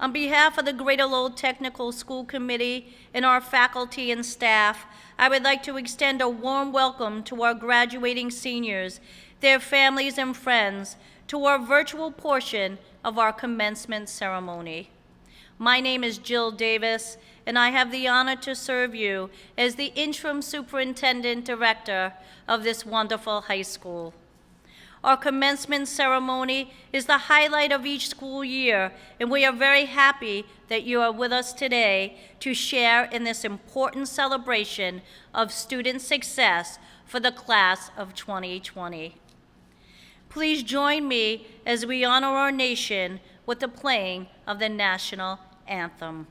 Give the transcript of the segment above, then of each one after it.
On behalf of the Greater Lowell Technical School Committee and our faculty and staff, I would like to extend a warm welcome to our graduating seniors, their families and friends, to our virtual portion of our commencement ceremony. My name is Jill Davis, and I have the honor to serve you as the Interim Superintendent Director of this wonderful high school. Our commencement ceremony is the highlight of each school year, and we are very happy that you are with us today to share in this important celebration of student success for the class of 2020. Please join me as we honor our nation with the playing of the national anthem.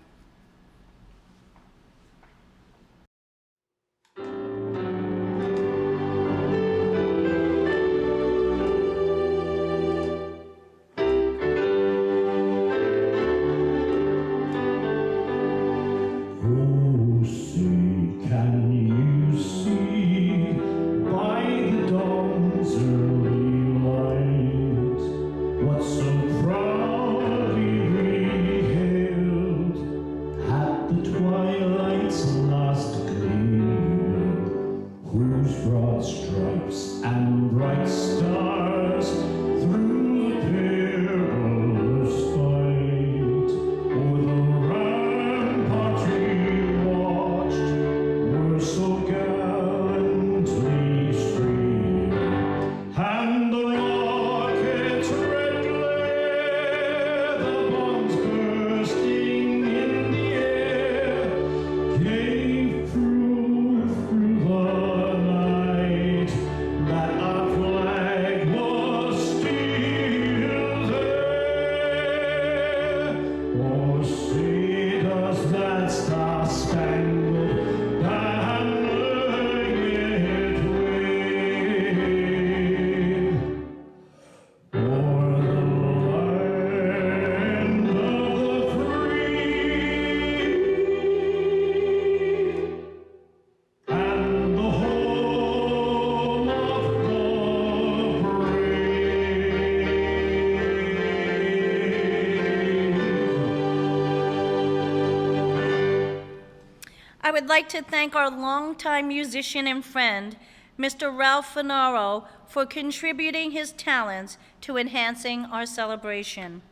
I would like to thank our longtime musician and friend, Mr. Ralph Finaro, for contributing his talents to enhancing our celebration.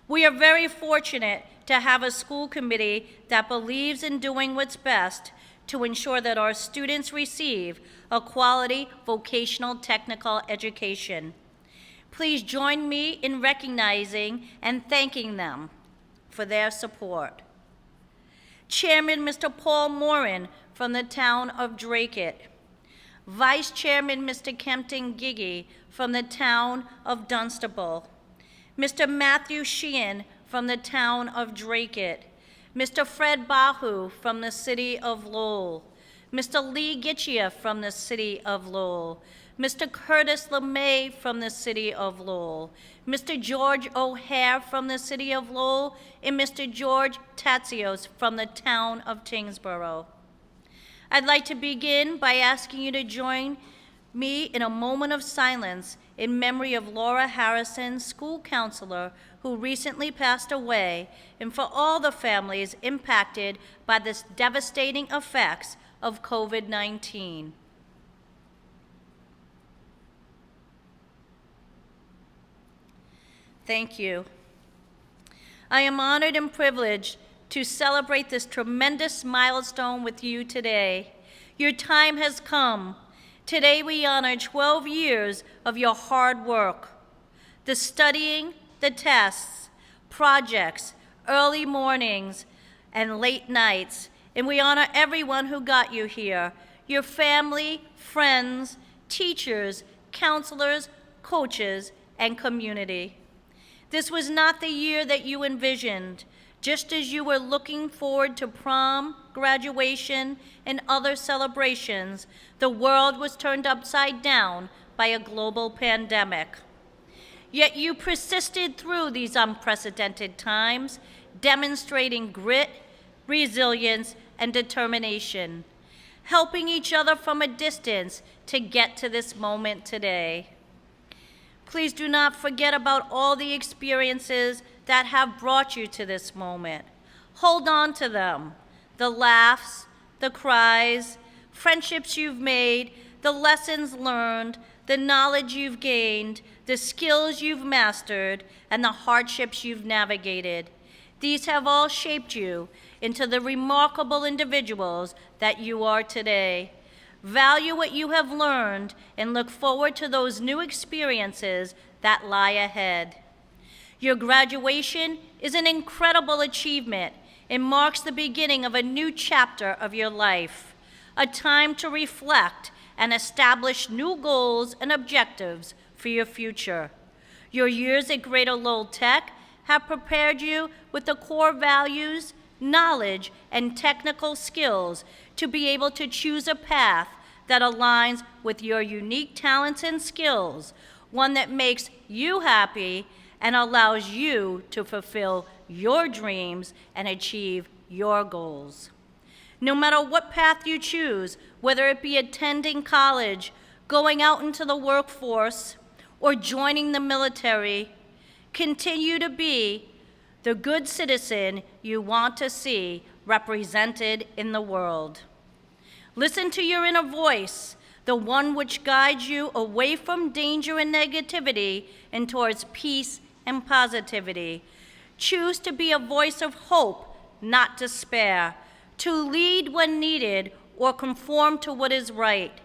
We are very fortunate to have a school committee that believes in doing what's best to ensure that our students receive a quality vocational technical education. Please join me in recognizing and thanking them for their support. Chairman Mr. Paul Morin from the town of Dracut. Vice Chairman Mr. Kempton Giggy from the town of Dunstable. Mr. Matthew Sheehan from the town of Dracut. Mr. Fred Bahu from the city of Lowell. Mr. Lee Gitchia from the city of Lowell. Mr. Curtis LeMay from the city of Lowell. Mr. George O'Hare from the city of Lowell, and Mr. George Tatsios from the town of Tingsboro. I'd like to begin by asking you to join me in a moment of silence in memory of Laura Harrison, school counselor who recently passed away, and for all the families impacted by the devastating effects of COVID-19. Thank you. I am honored and privileged to celebrate this tremendous milestone with you today. Your time has come. Today we honor 12 years of your hard work, the studying, the tests, projects, early mornings, and late nights, and we honor everyone who got you here, your family, friends, teachers, counselors, coaches, and community. This was not the year that you envisioned. Just as you were looking forward to prom, graduation, and other celebrations, the world was turned upside down by a global pandemic. Yet you persisted through these unprecedented times, demonstrating grit, resilience, and determination, helping each other from a distance to get to this moment today. Please do not forget about all the experiences that have brought you to this moment. Hold on to them. The laughs, the cries, friendships you've made, the lessons learned, the knowledge you've gained, the skills you've mastered, and the hardships you've navigated. These have all shaped you into the remarkable individuals that you are today. Value what you have learned and look forward to those new experiences that lie ahead. Your graduation is an incredible achievement and marks the beginning of a new chapter of your life, a time to reflect and establish new goals and objectives for your future. Your years at Greater Lowell Tech have prepared you with the core values, knowledge, and technical skills to be able to choose a path that aligns with your unique talents and skills, one that makes you happy and allows you to fulfill your dreams and achieve your goals. No matter what path you choose, whether it be attending college, going out into the workforce, or joining the military, continue to be the good citizen you want to see represented in the world. Listen to your inner voice, the one which guides you away from danger and negativity and towards peace and positivity. Choose to be a voice of hope, not despair, to lead when needed or conform to what is right.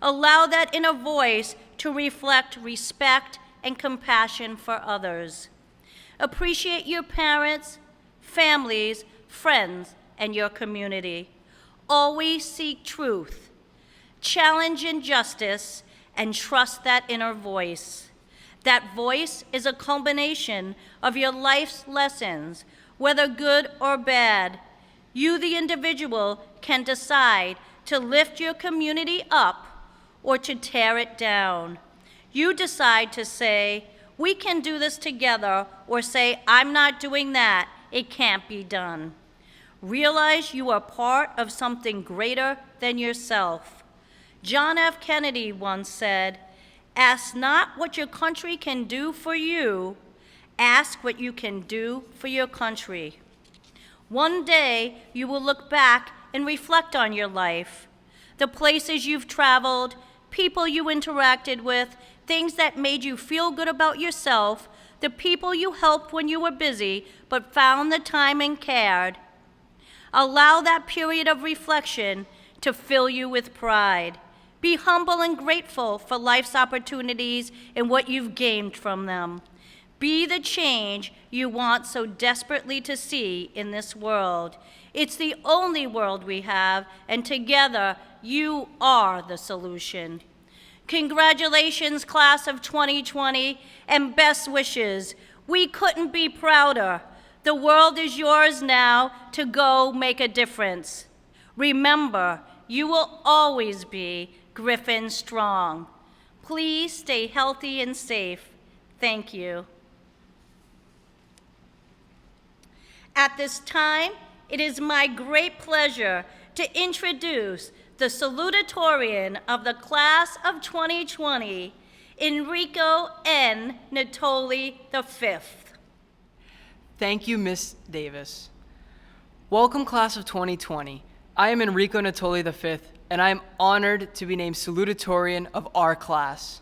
Allow that inner voice to reflect respect and compassion for others. Appreciate your parents, families, friends, and your community. Always seek truth, challenge injustice, and trust that inner voice. That voice is a culmination of your life's lessons, whether good or bad. You, the individual, can decide to lift your community up or to tear it down. You decide to say, "We can do this together," or say, "I'm not doing that, it can't be done." Realize you are part of something greater than yourself. John F. Kennedy once said, "Ask not what your country can do for you, ask what you can do for your country." One day, you will look back and reflect on your life, the places you've traveled, people you interacted with, things that made you feel good about yourself, the people you helped when you were busy but found the time and cared. Allow that period of reflection to fill you with pride. Be humble and grateful for life's opportunities and what you've gained from them. Be the change you want so desperately to see in this world. It's the only world we have, and together you are the solution. Congratulations, class of 2020, and best wishes. We couldn't be prouder. The world is yours now to go make a difference. Remember, you will always be Griffin Strong. Please stay healthy and safe. Thank you. At this time, it is my great pleasure to introduce the salutatorian of the class of 2020, Enrico N. Natoli V. Thank you, Ms. Davis. Welcome, class of 2020. I am Enrico Natoli V, and I am honored to be named salutatorian of our class.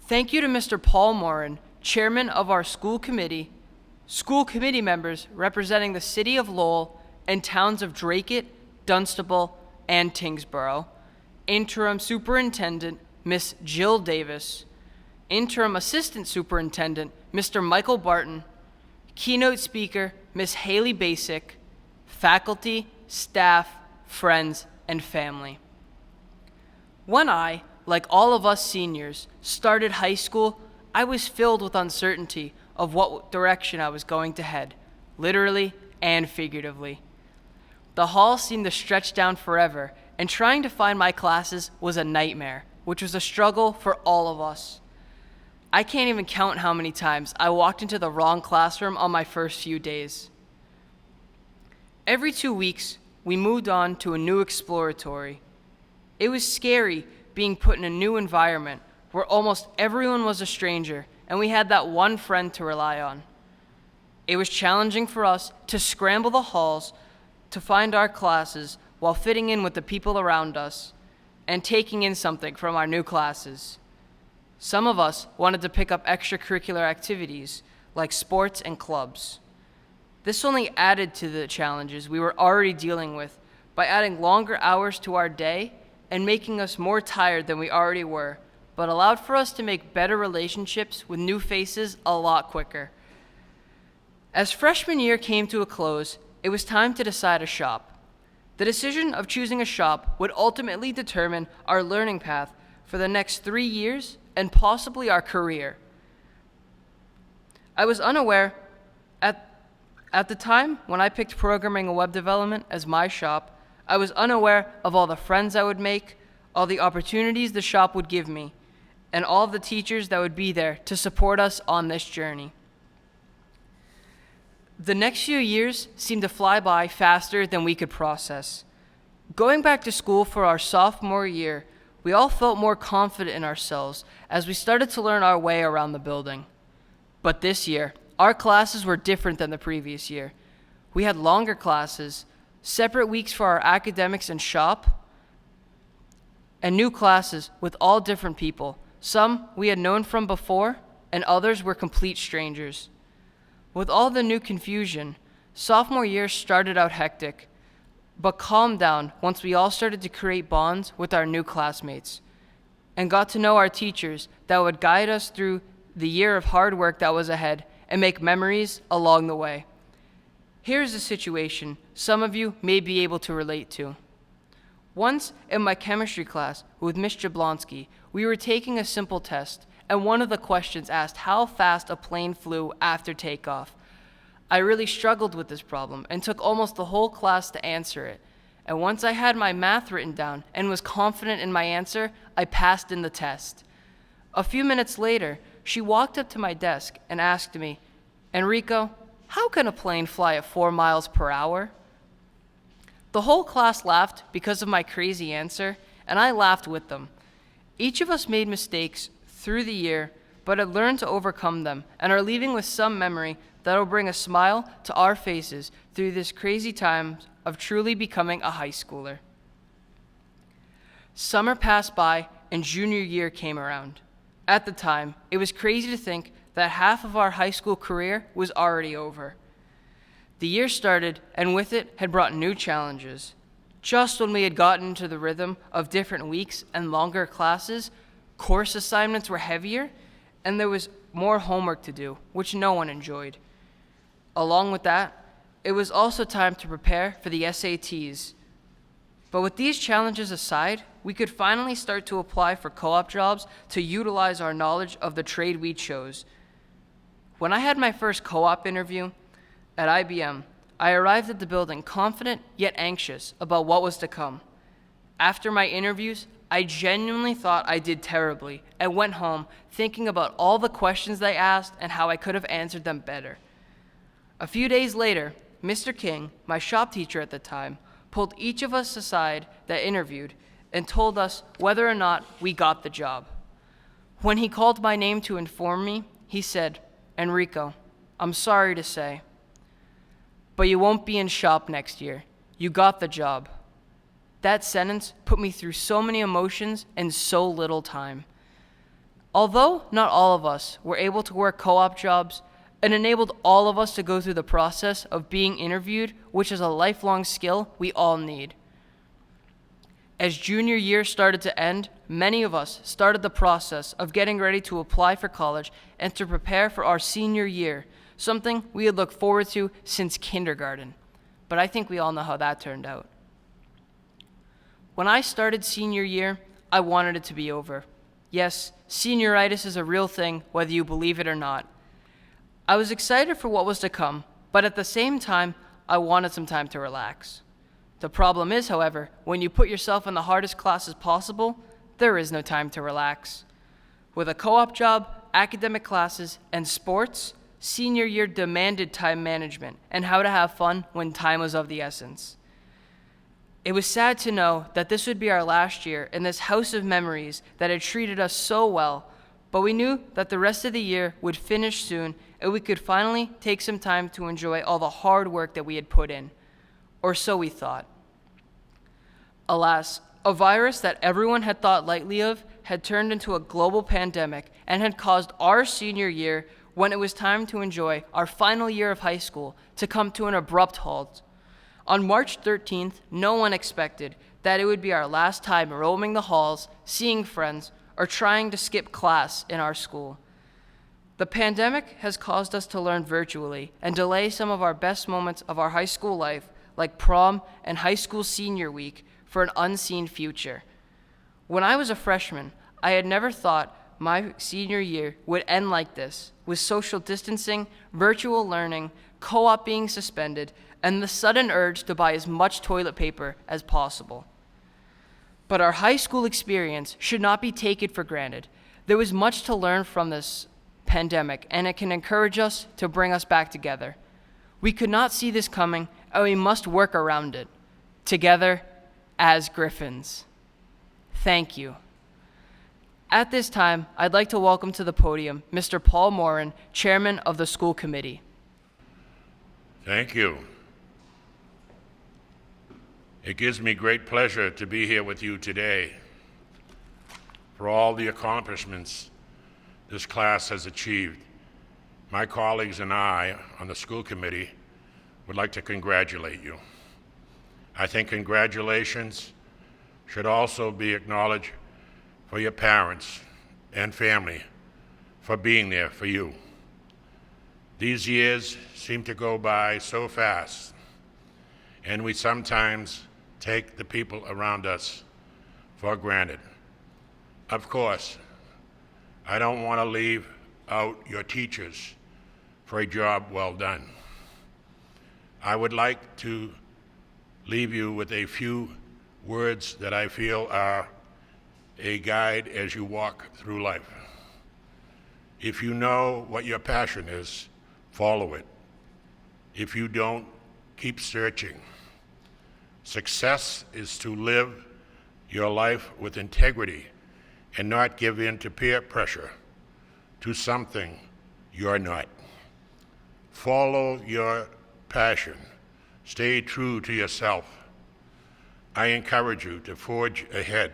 Thank you to Mr. Paul Morin, chairman of our school committee members representing the city of Lowell and towns of Dracut, Dunstable, and Tingsboro, interim superintendent, Miss Jill Davis, interim assistant superintendent, Mr. Michael Barton, keynote speaker, Miss Haylee Bacik, faculty, staff, friends, and family. When I, like all of us seniors, started high school, I was filled with uncertainty of what direction I was going to head, literally and figuratively. The hall seemed to stretch down forever, and trying to find my classes was a nightmare, which was a struggle for all of us. I can't even count how many times I walked into the wrong classroom on my first few days. Every 2 weeks, we moved on to a new exploratory. It was scary being put in a new environment, where almost everyone was a stranger, and we had that one friend to rely on. It was challenging for us to scramble the halls to find our classes while fitting in with the people around us and taking in something from our new classes. Some of us wanted to pick up extracurricular activities like sports and clubs. This only added to the challenges we were already dealing with by adding longer hours to our day and making us more tired than we already were, but allowed for us to make better relationships with new faces a lot quicker. As freshman year came to a close, it was time to decide a shop. The decision of choosing a shop would ultimately determine our learning path for the next 3 years and possibly our career. I was unaware at the time when I picked programming and web development as my shop, I was unaware of all the friends I would make, all the opportunities the shop would give me, and all of the teachers that would be there to support us on this journey. The next few years seemed to fly by faster than we could process. Going back to school for our sophomore year, we all felt more confident in ourselves as we started to learn our way around the building. But this year, our classes were different than the previous year. We had longer classes, separate weeks for our academics and shop, and new classes with all different people. Some we had known from before, and others were complete strangers. With all the new confusion, sophomore year started out hectic, but calmed down once we all started to create bonds with our new classmates and got to know our teachers that would guide us through the year of hard work that was ahead and make memories along the way. Here's a situation some of you may be able to relate to. Once in my chemistry class with Miss Jablonski, we were taking a simple test, and one of the questions asked how fast a plane flew after takeoff. I really struggled with this problem and took almost the whole class to answer it. And once I had my math written down and was confident in my answer, I passed in the test. A few minutes later, she walked up to my desk and asked me, "Enrico, how can a plane fly at 4 miles per hour?" The whole class laughed because of my crazy answer, and I laughed with them. Each of us made mistakes through the year, but had learned to overcome them and are leaving with some memory that will bring a smile to our faces through this crazy time of truly becoming a high schooler. Summer passed by and junior year came around. At the time, it was crazy to think that half of our high school career was already over. The year started, and with it had brought new challenges. Just when we had gotten into the rhythm of different weeks and longer classes, course assignments were heavier, and there was more homework to do, which no one enjoyed. Along with that, it was also time to prepare for the SATs. But with these challenges aside, we could finally start to apply for co-op jobs to utilize our knowledge of the trade we chose. When I had my first co-op interview at IBM, I arrived at the building confident yet anxious about what was to come. After my interviews, I genuinely thought I did terribly and went home thinking about all the questions they asked and how I could have answered them better. A few days later, Mr. King, my shop teacher at the time, pulled each of us aside that interviewed and told us whether or not we got the job. When he called my name to inform me, he said, "Enrico, I'm sorry to say, but you won't be in shop next year. You got the job." That sentence put me through so many emotions in so little time. Although not all of us were able to work co-op jobs, it enabled all of us to go through the process of being interviewed, which is a lifelong skill we all need. As junior year started to end, many of us started the process of getting ready to apply for college and to prepare for our senior year, something we had looked forward to since kindergarten. But I think we all know how that turned out. When I started senior year, I wanted it to be over. Yes, senioritis is a real thing, whether you believe it or not. I was excited for what was to come, but at the same time, I wanted some time to relax. The problem is, however, when you put yourself in the hardest classes possible, there is no time to relax. With a co-op job, academic classes, and sports, senior year demanded time management and how to have fun when time was of the essence. It was sad to know that this would be our last year in this house of memories that had treated us so well, but we knew that the rest of the year would finish soon and we could finally take some time to enjoy all the hard work that we had put in. Or so we thought. Alas, a virus that everyone had thought lightly of had turned into a global pandemic and had caused our senior year, when it was time to enjoy our final year of high school, to come to an abrupt halt. On March 13th, no one expected that it would be our last time roaming the halls, seeing friends, or trying to skip class in our school. The pandemic has caused us to learn virtually and delay some of our best moments of our high school life, like prom and high school senior week, for an unseen future. When I was a freshman, I had never thought my senior year would end like this, with social distancing, virtual learning, co-op being suspended, and the sudden urge to buy as much toilet paper as possible. But our high school experience should not be taken for granted. There was much to learn from this pandemic, and it can encourage us to bring us back together. We could not see this coming, and we must work around it, together as Griffins. Thank you. At this time, I'd like to welcome to the podium Mr. Paul Morin, Chairman of the School Committee. Thank you. It gives me great pleasure to be here with you today. For all the accomplishments this class has achieved, my colleagues and I on the school committee would like to congratulate you. I think congratulations should also be acknowledged for your parents and family for being there for you. These years seem to go by so fast, and we sometimes take the people around us for granted. Of course, I don't want to leave out your teachers for a job well done. I would like to leave you with a few words that I feel are a guide as you walk through life. If you know what your passion is, follow it. If you don't, keep searching. Success is to live your life with integrity and not give in to peer pressure to something you're not. Follow your passion. Stay true to yourself. I encourage you to forge ahead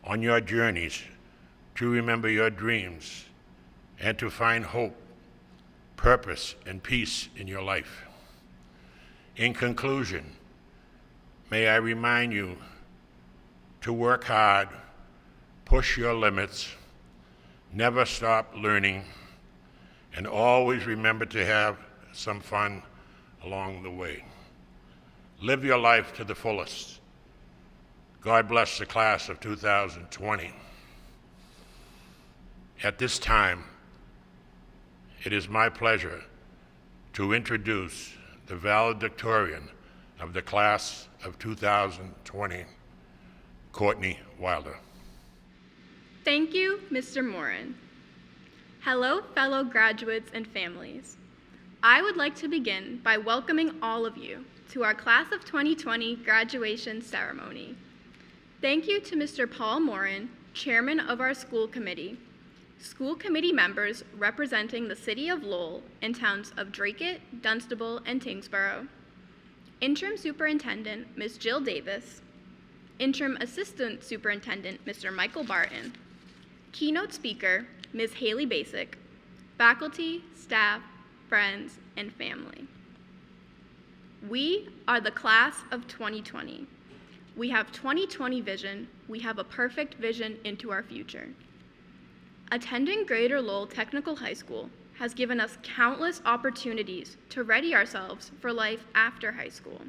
on your journeys, to remember your dreams, and to find hope, purpose, and peace in your life. In conclusion, may I remind you to work hard, push your limits, never stop learning, and always remember to have some fun along the way. Live your life to the fullest. God bless the class of 2020. At this time, it is my pleasure to introduce the valedictorian of the class of 2020, Courtney Wilder. Thank you, Mr. Morin. Hello, fellow graduates and families. I would like to begin by welcoming all of you to our Class of 2020 graduation ceremony. Thank you to Mr. Paul Morin, Chairman of our school committee, school committee members representing the City of Lowell and towns of Dracut, Dunstable, and Tingsboro, Interim Superintendent, Ms. Jill Davis, Interim Assistant Superintendent, Mr. Michael Barton, Keynote Speaker, Ms. Haylee Bacik, faculty, staff, friends, and family. We are the Class of 2020. We have 2020 vision. We have a perfect vision into our future. Attending Greater Lowell Technical High School has given us countless opportunities to ready ourselves for life after high school.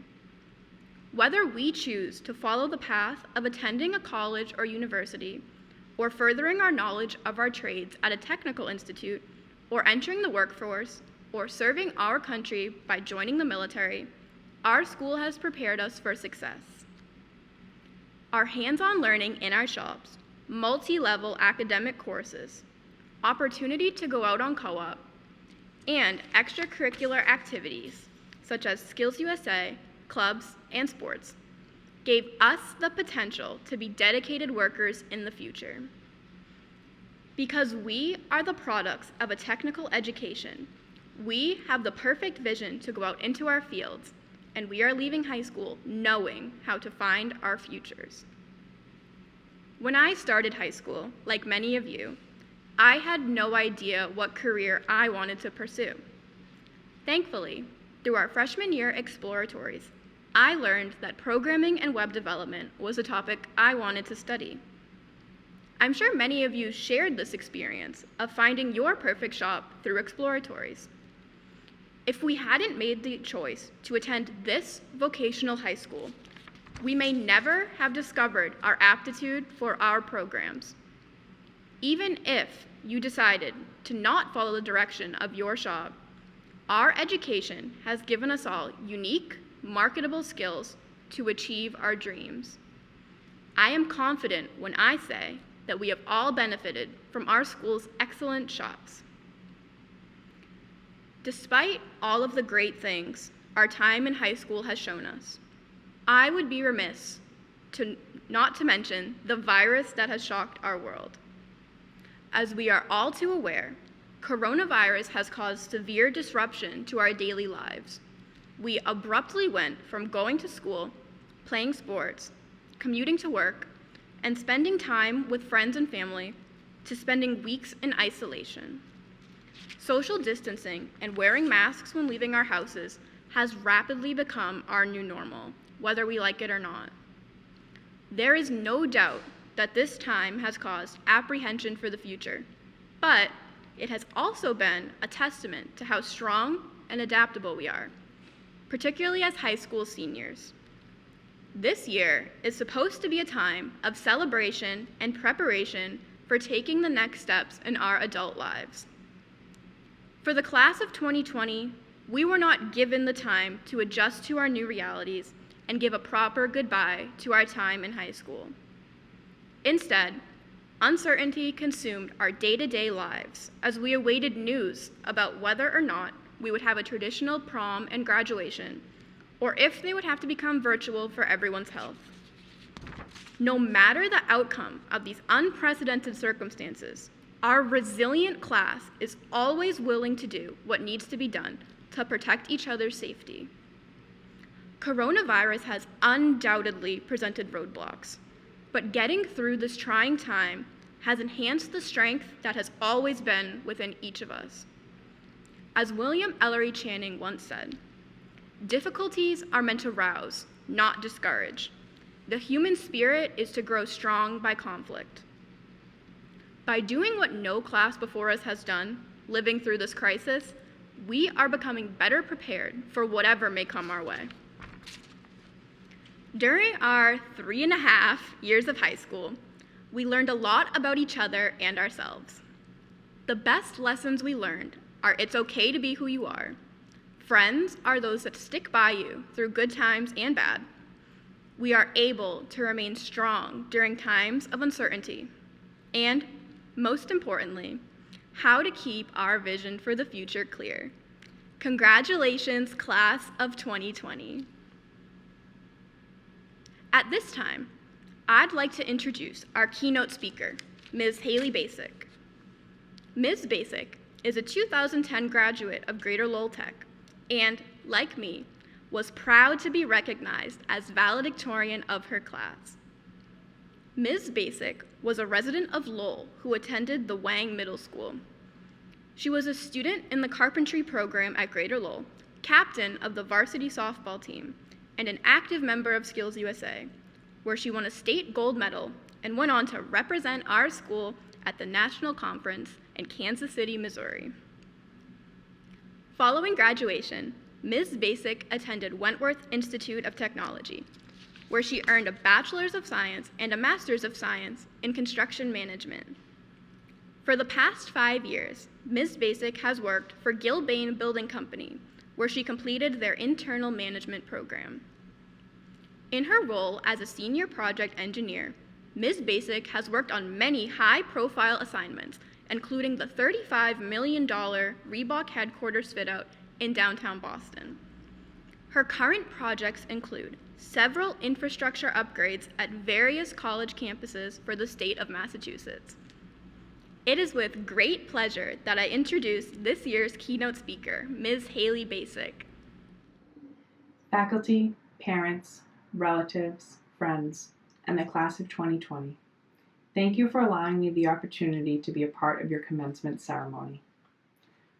Whether we choose to follow the path of attending a college or university, or furthering our knowledge of our trades at a technical institute, or entering the workforce, or serving our country by joining the military, our school has prepared us for success. Our hands-on learning in our shops, multi-level academic courses, opportunity to go out on co-op, and extracurricular activities such as Skills USA, clubs, and sports gave us the potential to be dedicated workers in the future. Because we are the products of a technical education, we have the perfect vision to go out into our fields, and we are leaving high school knowing how to find our futures. When I started high school, like many of you, I had no idea what career I wanted to pursue. Thankfully, through our freshman year exploratories, I learned that programming and web development was a topic I wanted to study. I'm sure many of you shared this experience of finding your perfect shop through exploratories. If we hadn't made the choice to attend this vocational high school, we may never have discovered our aptitude for our programs. Even if you decided to not follow the direction of your shop, our education has given us all unique, marketable skills to achieve our dreams. I am confident when I say that we have all benefited from our school's excellent shops. Despite all of the great things our time in high school has shown us, I would be remiss not to mention the virus that has shocked our world. As we are all too aware, coronavirus has caused severe disruption to our daily lives. We abruptly went from going to school, playing sports, commuting to work, and spending time with friends and family to spending weeks in isolation. Social distancing and wearing masks when leaving our houses has rapidly become our new normal, whether we like it or not. There is no doubt that this time has caused apprehension for the future, but it has also been a testament to how strong and adaptable we are, particularly as high school seniors. This year is supposed to be a time of celebration and preparation for taking the next steps in our adult lives. For the class of 2020, we were not given the time to adjust to our new realities and give a proper goodbye to our time in high school. Instead, uncertainty consumed our day-to-day lives as we awaited news about whether or not we would have a traditional prom and graduation, or if they would have to become virtual for everyone's health. No matter the outcome of these unprecedented circumstances, our resilient class is always willing to do what needs to be done to protect each other's safety. Coronavirus has undoubtedly presented roadblocks, but getting through this trying time has enhanced the strength that has always been within each of us. As William Ellery Channing once said, "Difficulties are meant to rouse, not discourage. The human spirit is to grow strong by conflict." By doing what no class before us has done, living through this crisis, we are becoming better prepared for whatever may come our way. During our 3.5 years of high school, we learned a lot about each other and ourselves. The best lessons we learned are it's okay to be who you are. Friends are those that stick by you through good times and bad. We are able to remain strong during times of uncertainty. And, most importantly, how to keep our vision for the future clear. Congratulations, class of 2020. At this time, I'd like to introduce our keynote speaker, Ms. Haylee Bacik. Ms. Bacik is a 2010 graduate of Greater Lowell Tech and, like me, was proud to be recognized as valedictorian of her class. Ms. Bacik was a resident of Lowell who attended the Wang Middle School. She was a student in the carpentry program at Greater Lowell, captain of the varsity softball team, and an active member of Skills USA, where she won a state gold medal and went on to represent our school at the national conference in Kansas City, Missouri. Following graduation, Ms. Bacik attended Wentworth Institute of Technology, where she earned a Bachelor's of Science and a Master's of Science in Construction Management. For the past 5 years, Ms. Bacik has worked for Gilbane Building Company, where she completed their internal management program. In her role as a senior project engineer, Ms. Bacik has worked on many high-profile assignments, including the $35 million Reebok headquarters fit-out in downtown Boston. Her current projects include several infrastructure upgrades at various college campuses for the state of Massachusetts. It is with great pleasure that I introduce this year's keynote speaker, Ms. Haylee Bacik. Faculty, parents, relatives, friends, and the class of 2020, thank you for allowing me the opportunity to be a part of your commencement ceremony.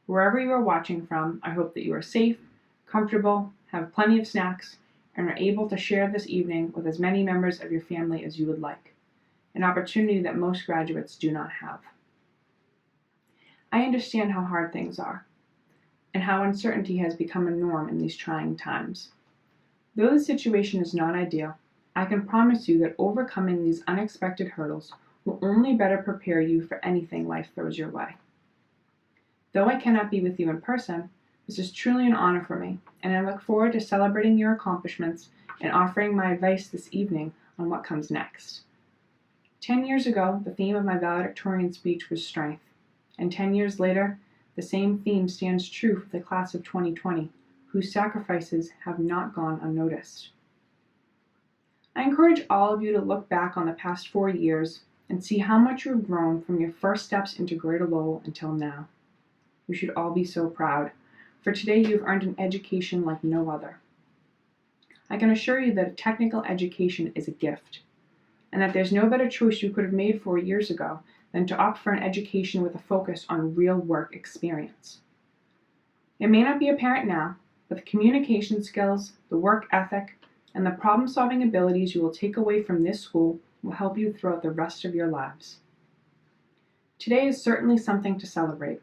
Wherever you are watching from, I hope that you are safe, comfortable, have plenty of snacks, and are able to share this evening with as many members of your family as you would like, an opportunity that most graduates do not have. I understand how hard things are, and how uncertainty has become a norm in these trying times. Though the situation is not ideal, I can promise you that overcoming these unexpected hurdles will only better prepare you for anything life throws your way. Though I cannot be with you in person, this is truly an honor for me, and I look forward to celebrating your accomplishments and offering my advice this evening on what comes next. 10 years ago, the theme of my valedictorian speech was strength, and 10 years later, the same theme stands true for the class of 2020, whose sacrifices have not gone unnoticed. I encourage all of you to look back on the past 4 years and see how much you have grown from your first steps into Greater Lowell until now. You should all be so proud, for today you have earned an education like no other. I can assure you that a technical education is a gift, and that there's no better choice you could have made 4 years ago than to opt for an education with a focus on real work experience. It may not be apparent now, but the communication skills, the work ethic, and the problem-solving abilities you will take away from this school will help you throughout the rest of your lives. Today is certainly something to celebrate,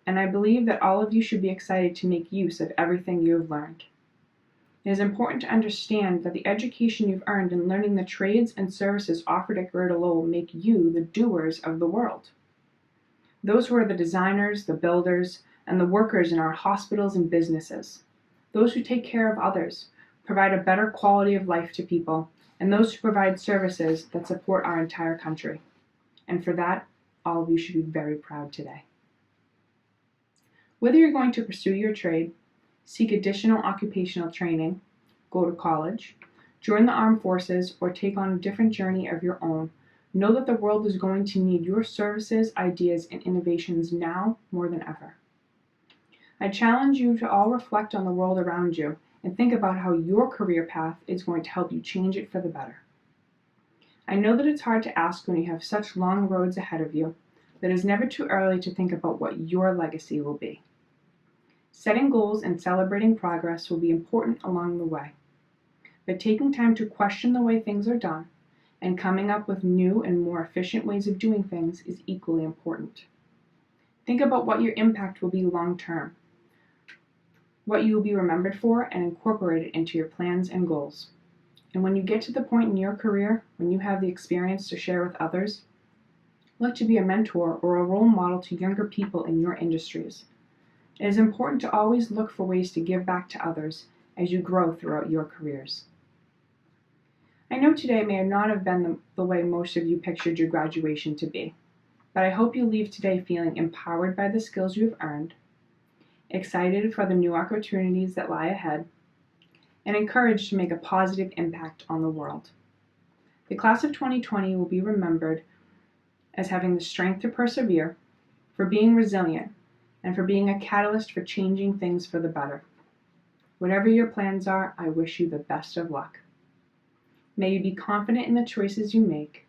and I believe that all of you should be excited to make use of everything you have learned. It is important to understand that the education you've earned in learning the trades and services offered at Greater Lowell make you the doers of the world. Those who are the designers, the builders, and the workers in our hospitals and businesses. Those who take care of others, provide a better quality of life to people, and those who provide services that support our entire country. And for that, all of you should be very proud today. Whether you're going to pursue your trade, seek additional occupational training, go to college, join the armed forces, or take on a different journey of your own, know that the world is going to need your services, ideas, and innovations now more than ever. I challenge you to all reflect on the world around you and think about how your career path is going to help you change it for the better. I know that it's hard to ask when you have such long roads ahead of you, but it's never too early to think about what your legacy will be. Setting goals and celebrating progress will be important along the way, but taking time to question the way things are done and coming up with new and more efficient ways of doing things is equally important. Think about what your impact will be long term, what you will be remembered for, and incorporate it into your plans and goals. And when you get to the point in your career when you have the experience to share with others, look to be a mentor or a role model to younger people in your industries. It is important to always look for ways to give back to others as you grow throughout your careers. I know today may not have been the way most of you pictured your graduation to be, but I hope you leave today feeling empowered by the skills you have earned, excited for the new opportunities that lie ahead, and encouraged to make a positive impact on the world. The class of 2020 will be remembered as having the strength to persevere, for being resilient, and for being a catalyst for changing things for the better. Whatever your plans are, I wish you the best of luck. May you be confident in the choices you make,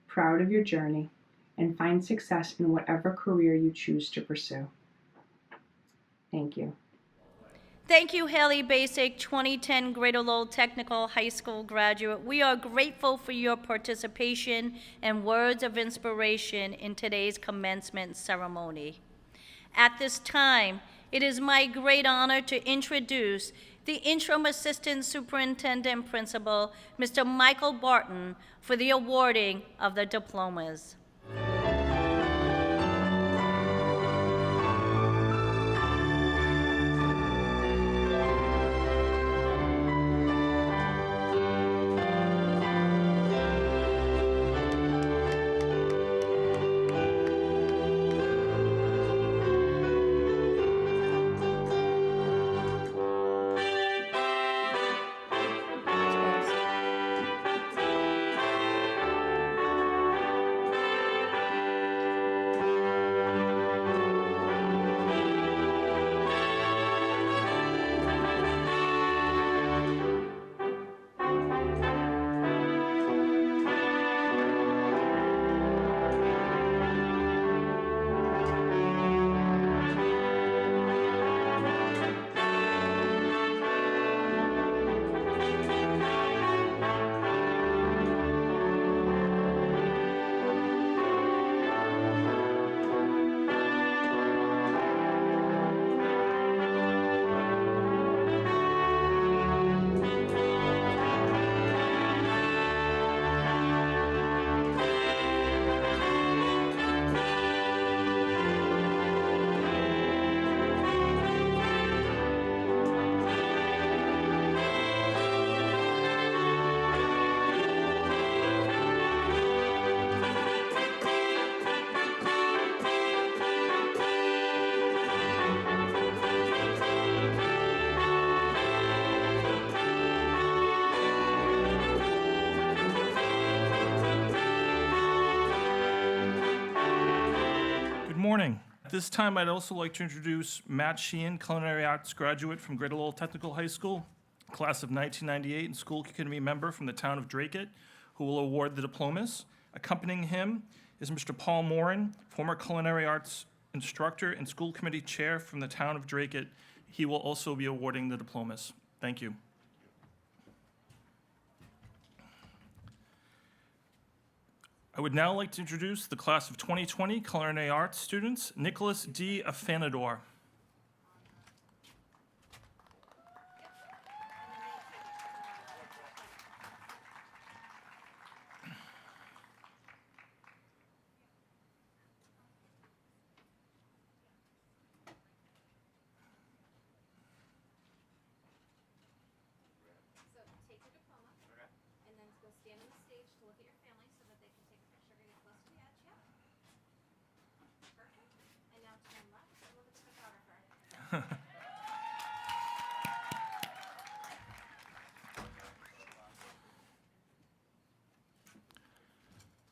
proud of your journey, and find success in whatever career you choose to pursue. Thank you. Thank you, Haylee Bacik, 2010 Greater Lowell Technical High School graduate. We are grateful for your participation and words of inspiration in today's commencement ceremony. At this time, it is my great honor to introduce the Interim Assistant Superintendent Principal, Mr. Michael Barton, for the awarding of the diplomas. morning. At this time, I'd also like to introduce Matt Sheehan, Culinary Arts graduate from Greater Lowell Technical High School, class of 1998, and school committee member from the town of Dracut, who will award the diplomas. Accompanying him is Mr. Paul Morin, former culinary arts instructor and school committee chair from the town of Dracut. He will also be awarding the diplomas. Thank you. I would now like to introduce the class of 2020 culinary arts students, Nicholas D. Afanador. So take your diploma, and then go stand on the stage to look at your family so that they can take a picture. Get close to the edge, yep. Perfect. And now turn left and look at the photographer.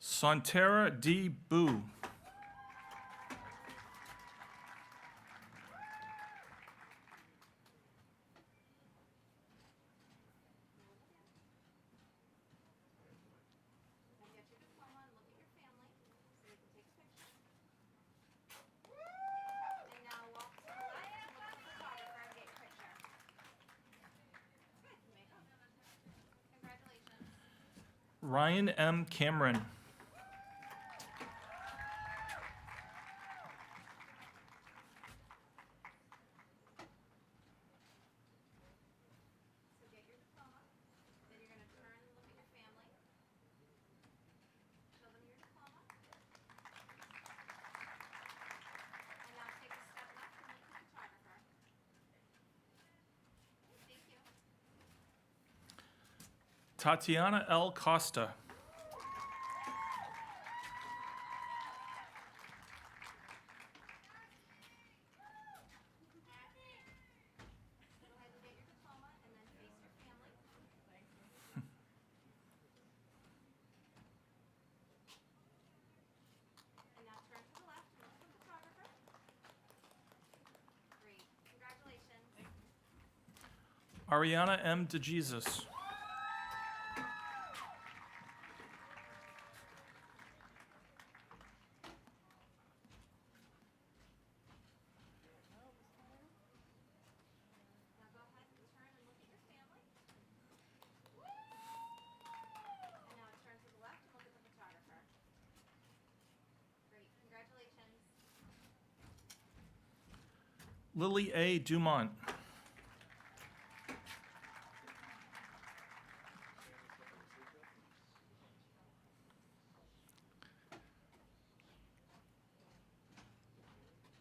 Santera D. Boo. Now get your diploma and look at your family so they can take a picture. And now walk to the left and look at the photographer and get your picture. Good, you may go. Congratulations. Ryan M. Cameron. So get your diploma, then you're gonna turn and look at your family. Show them your diploma. And now take a step left and look at the photographer. Thank you. Tatiana L. Costa. Go ahead and get your diploma and then face your family. And now turn to the left and look at the photographer. Great. Congratulations. Ariana M. DeJesus. Now go ahead and turn and look at your family. And now turn to the left and look at the photographer. Great. Congratulations. Lily A. Dumont.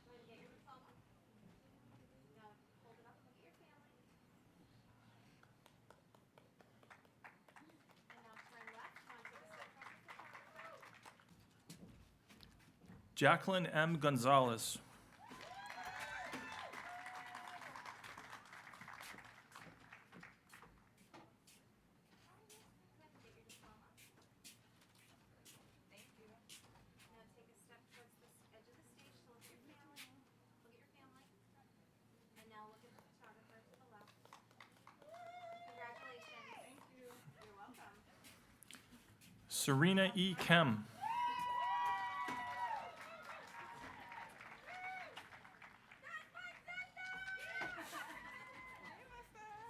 Go ahead and get your diploma. Now hold it up and look at your family. And now turn left. Now take a step towards the photographer. Jacqueline M. Gonzalez. Get your diploma. Thank you. Now take a step towards the edge of the stage to look at your family. Look at your family. And now look at the photographer to the left. Congratulations. Thank you. You're welcome. Serena E. Kem.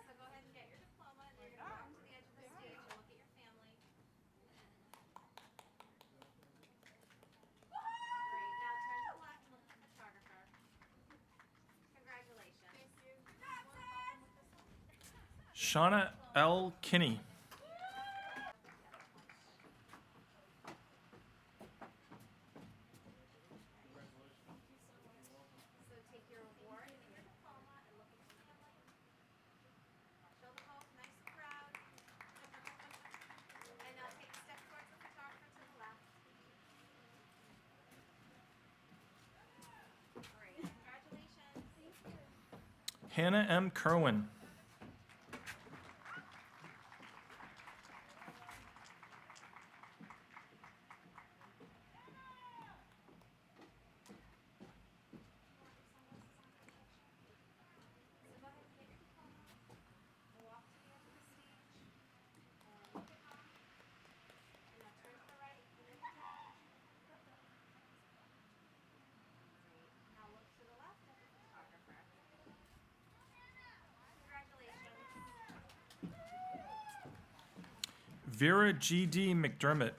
So go ahead and get your diploma and you're going to walk to the edge of the stage and look at your family. Great. Now turn to the left and look at the photographer. Congratulations. Thank you. Shauna L. Kinney. So take your award and your diploma and look at your family. Show them both nice and proud. And now take a step towards the photographer to the left. Great. Congratulations. Thank you. Hannah M. Kerwin. Vera G.D. McDermott.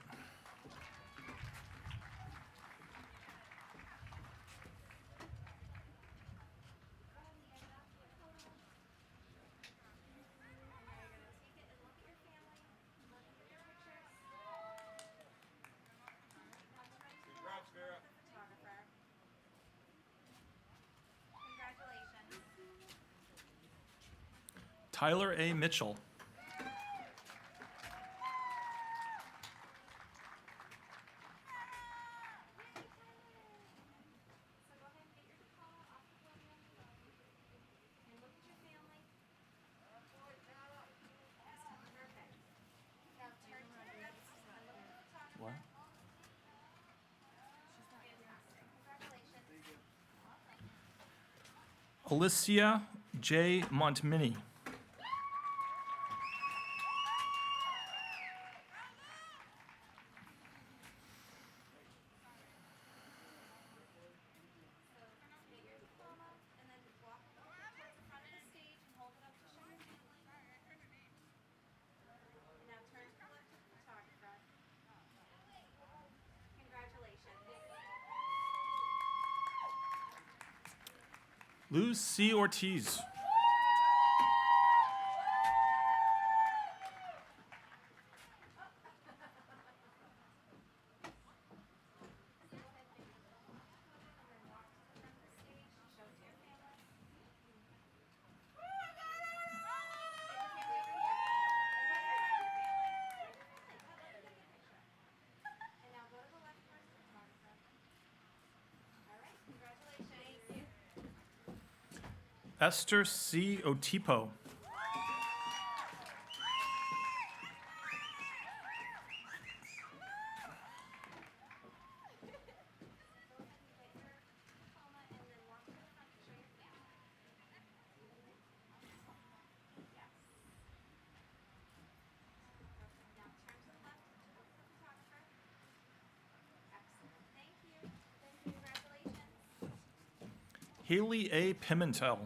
Tyler A. Mitchell. What? Alicia J. Montmini. Luz C. Ortiz. Esther C. Otipo. Haylee A. Pimentel.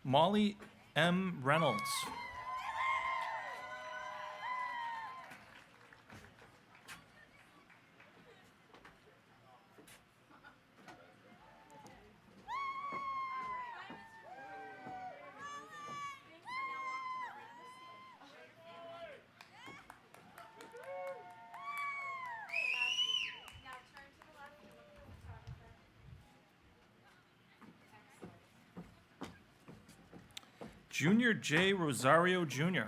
Molly M. Reynolds. Junior J. Rosario Jr.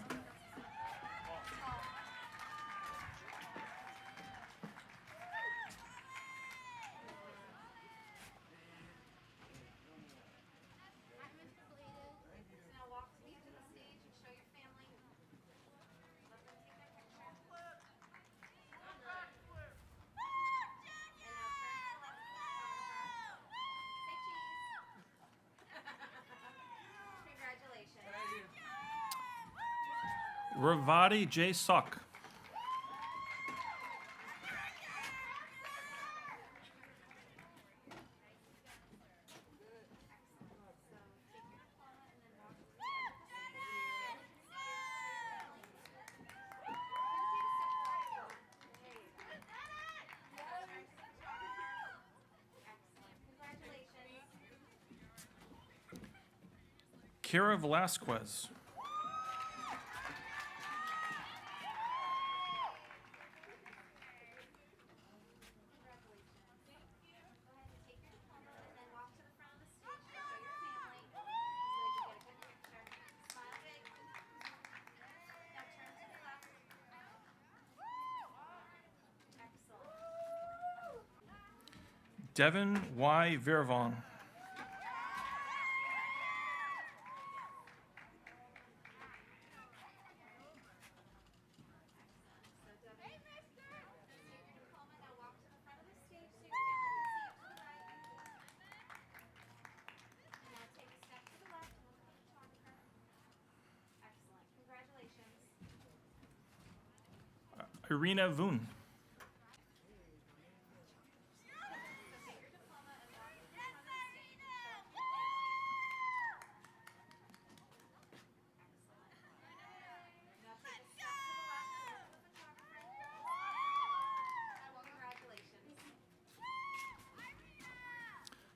Ravati J. Suck. Kira Velasquez. Devin Y. Virvon. Irina Voon.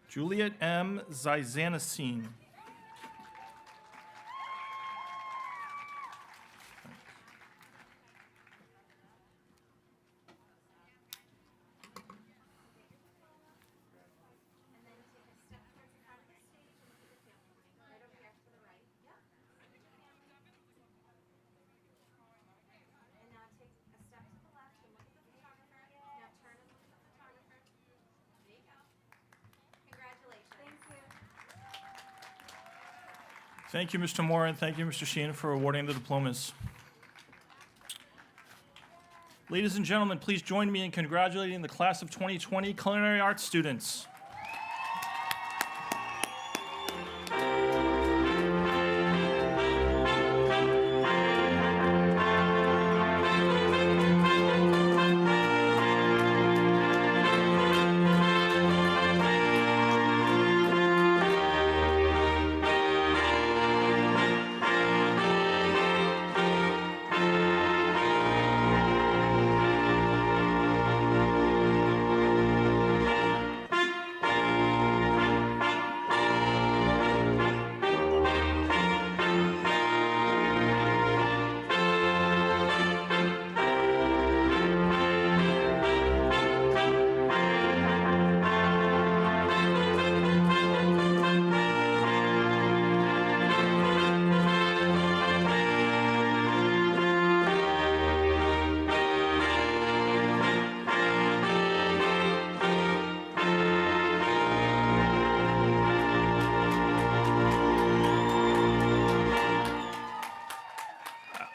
Juliet M. Zizanacine. And now take a step to the left and look at the photographer. Now turn and look at the photographer. There you go. Congratulations. Thank you. Thank you, Mr. Morin. Thank you, Mr. Sheehan, for awarding the diplomas. Ladies and gentlemen, please join me in congratulating the class of 2020 culinary arts students.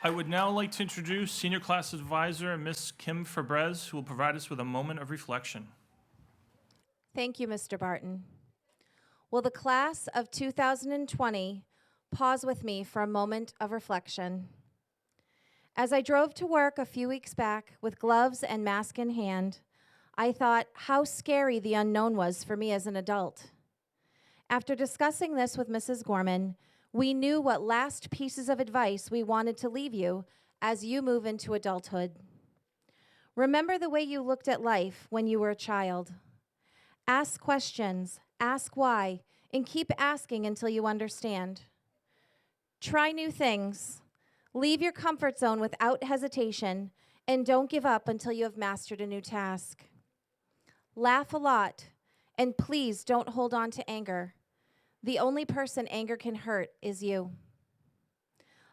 I would now like to introduce Senior Class Advisor, Ms. Kim Fabrez, who will provide us with a moment of reflection. Thank you, Mr. Barton. Will the class of 2020 pause with me for a moment of reflection? As I drove to work a few weeks back with gloves and mask in hand, I thought how scary the unknown was for me as an adult. After discussing this with Mrs. Gorman, we knew what last pieces of advice we wanted to leave you as you move into adulthood. Remember the way you looked at life when you were a child. Ask questions, ask why, and keep asking until you understand. Try new things. Leave your comfort zone without hesitation, and don't give up until you have mastered a new task. Laugh a lot, and please don't hold on to anger. The only person anger can hurt is you.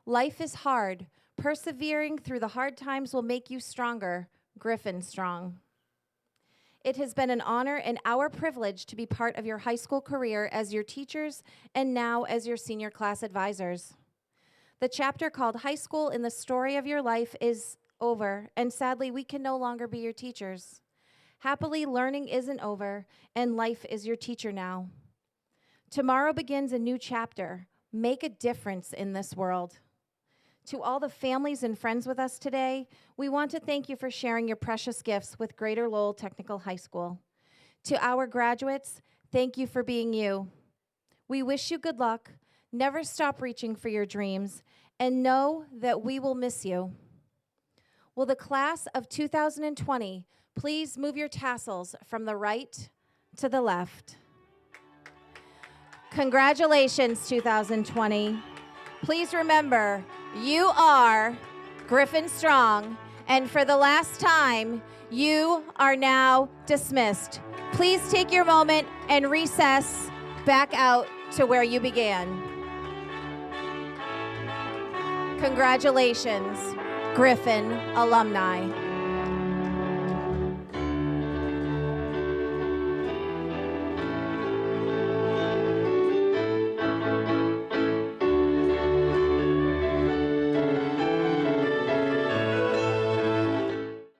Life is hard. Persevering through the hard times will make you stronger, Griffin strong. It has been an honor and our privilege to be part of your high school career as your teachers and now as your senior class advisors. The chapter called High School in the Story of Your Life is over, and sadly, we can no longer be your teachers. Happily, learning isn't over, and life is your teacher now. Tomorrow begins a new chapter. Make a difference in this world. To all the families and friends with us today, we want to thank you for sharing your precious gifts with Greater Lowell Technical High School. To our graduates, thank you for being you. We wish you good luck. Never stop reaching for your dreams, and know that we will miss you. Will the class of 2020 please move your tassels from the right to the left? Congratulations, 2020. Please remember, you are Griffin Strong, and for the last time, you are now dismissed. Please take your moment and recess back out to where you began. Congratulations, Griffin alumni.